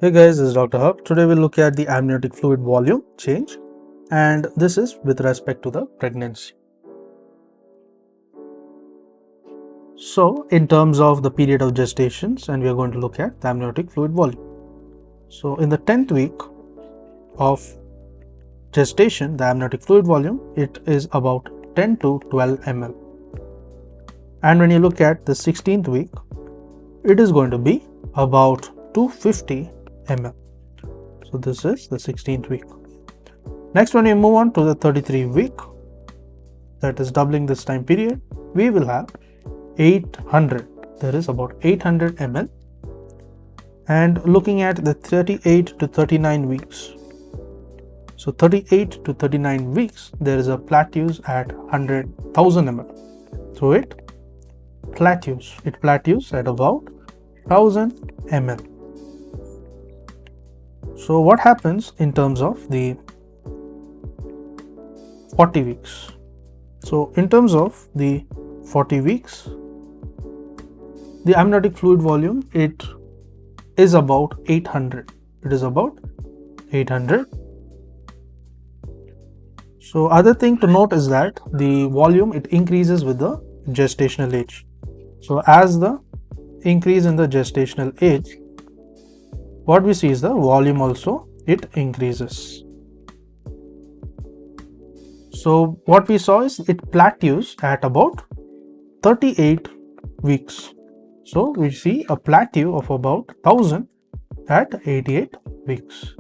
Hey guys, this is Dr. Hub. Today we'll look at the amniotic fluid volume change, and this is with respect to the pregnancy. So in terms of the period of gestations, and we are going to look at the amniotic fluid volume. So in the 10th week of gestation, the amniotic fluid volume, it is about 10 to 12 ml. And when you look at the 16th week, it is going to be about 250 ml. So this is the 16th week. Next, when we move on to the 33 week, that is doubling this time period, we will have 800. There is about 800 ml. And looking at the 38 to 39 weeks. So 38 to 39 weeks, there is a plateaus at 100,000 ml. So it plateaus at about 1000 ml. So what happens in terms of the 40 weeks? So in terms of the 40 weeks, the amniotic fluid volume, it is about 800. It is about 800. So other thing to note is that the volume, it increases with the gestational age. So as the increase in the gestational age, what we see is the volume also, it increases. So what we saw is it plateaus at about 38 weeks. So we see a plateau of about 1000 at 38 weeks.